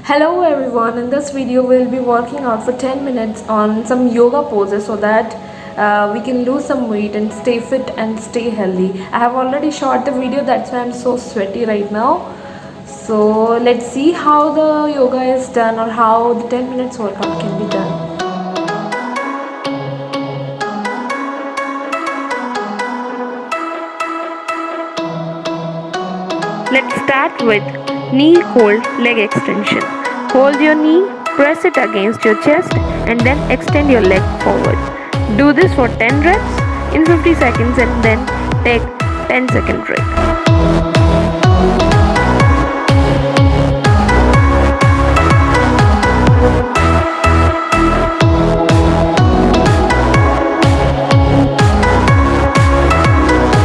Hello everyone, in this video we'll be working out for 10 minutes on some yoga poses so that we can lose some weight and stay fit and stay healthy. I have already shot the video, that's why I'm so sweaty right now. So let's see how the yoga is done or how the 10 minutes workout can be done. Let's start with knee hold leg extension. Hold your knee, press it against your chest and then extend your leg forward. Do this for 10 reps in 50 seconds and then take 10-second break.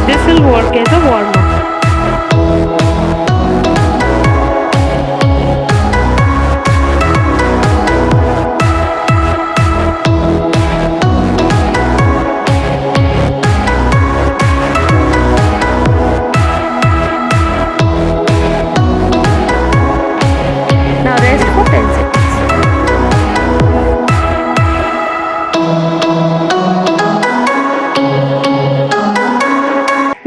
This will work as a warm-up.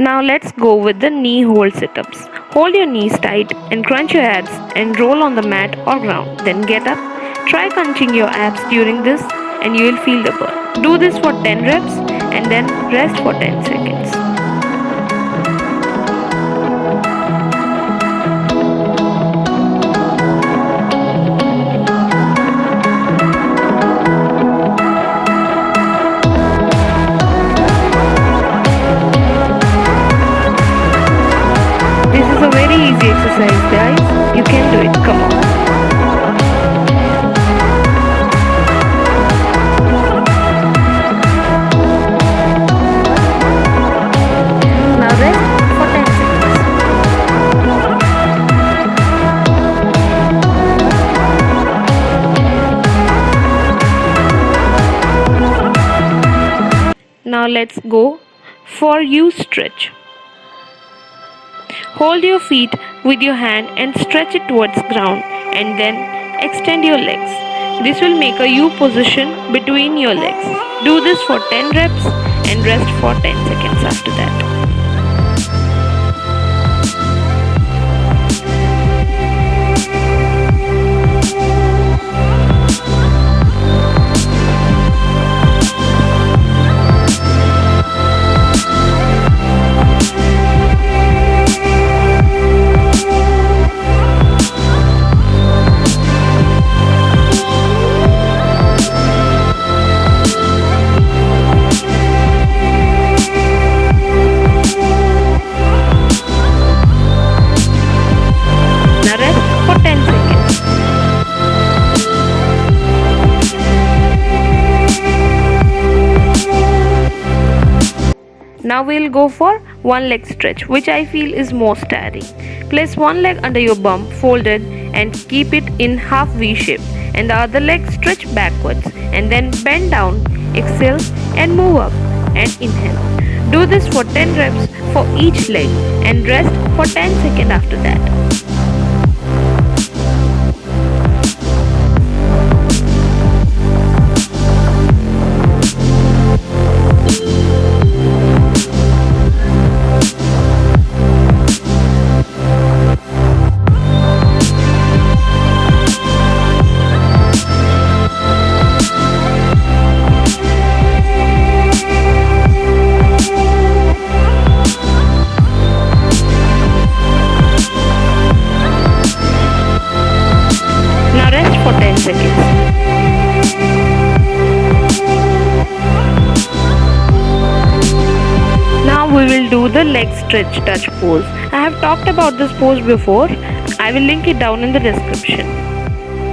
Now let's go with the knee hold sit-ups. Hold your knees tight and crunch your abs and roll on the mat or ground. Then get up. Try crunching your abs during this and you will feel the burn. Do this for 10 reps and then rest for 10 seconds. Easy exercise, guys. You can do it. Come on. Now rest for 10 seconds. Now let's go for you stretch. Hold your feet with your hand and stretch it towards ground and then extend your legs. This will make a U position between your legs. Do this for 10 reps and rest for 10 seconds after that. Now we'll go for one leg stretch, which I feel is most tiring. Place one leg under your bum, folded, and keep it in half V shape, and the other leg stretch backwards, and then bend down, exhale, and move up, and inhale. Do this for 10 reps for each leg, and rest for 10 seconds after that. Now we will do the leg stretch touch pose. I have talked about this pose before. I will link it down in the description.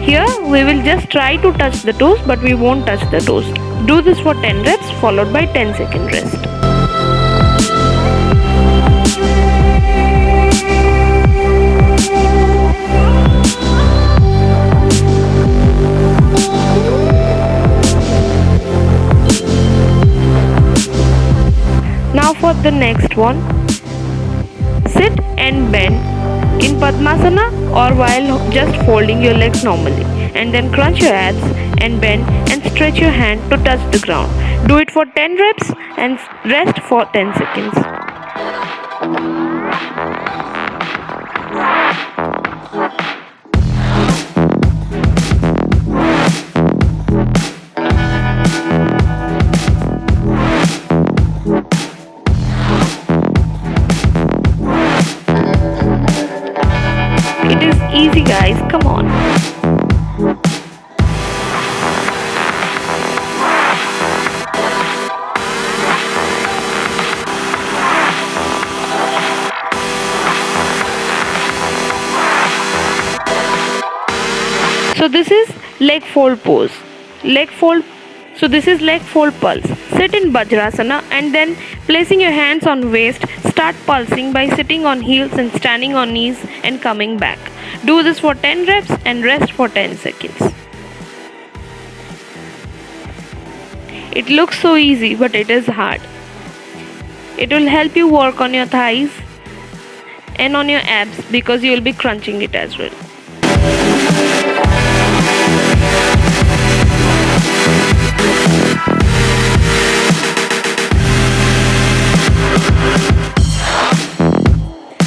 Here we will just try to touch the toes, but we won't touch the toes. Do this for 10 reps followed by 10-second rest. Now for the next one, sit and bend in padmasana or while just folding your legs normally, and then crunch your abs and bend and stretch your hand to touch the ground. Do it for 10 reps and rest for 10 seconds. It is easy, guys, come on. So this is leg fold pose. This is leg fold pulse. Sit in vajrasana and then placing your hands on waist, start pulsing by sitting on heels and standing on knees and coming back. Do this for 10 reps and rest for 10 seconds. It looks so easy, but it is hard. It will help you work on your thighs and on your abs because you will be crunching it as well.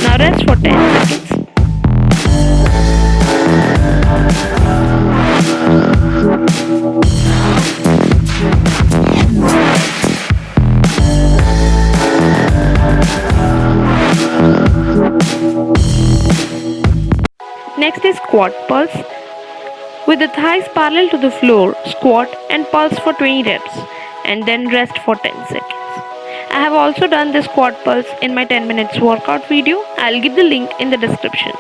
Now rest for 10 seconds. Next is squat pulse. With the thighs parallel to the floor, squat and pulse for 20 reps and then rest for 10 seconds. I have also done the squat pulse in my 10 minutes workout video. I'll give the link in the description.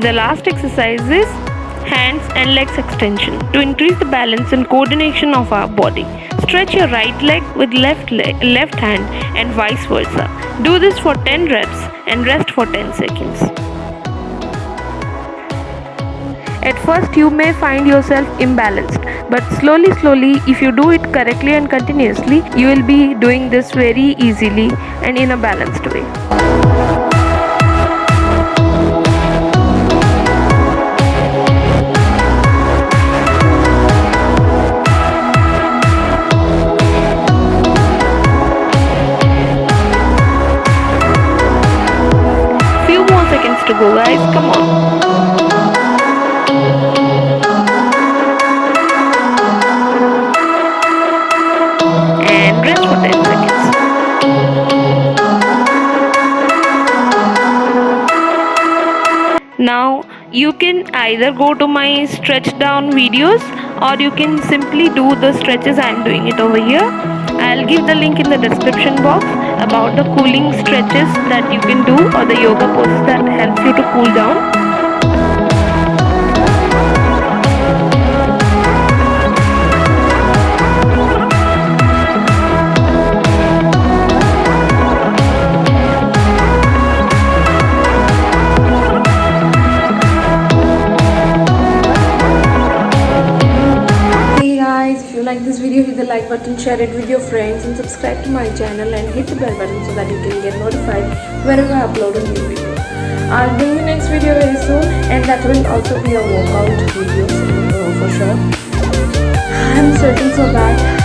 The last exercise is hands and legs extension to increase the balance and coordination of our body. Stretch your right leg with left hand and vice versa. Do this for 10 reps and rest for 10 seconds. At first you may find yourself imbalanced, but slowly if you do it correctly and continuously, you will be doing this very easily and in a balanced way. To go, guys, come on. And rest for 10 seconds. Now you can either go to my stretch down videos or you can simply do the stretches. I am doing it over here. I'll give the link in the description box about the cooling stretches that you can do or the yoga poses that helps you to cool down. If you like this video, hit the like button, share it with your friends and subscribe to my channel and hit the bell button so that you can get notified whenever I upload a new video. I'll bring you next video very soon and that will also be a workout video for sure. I'm sweating so bad.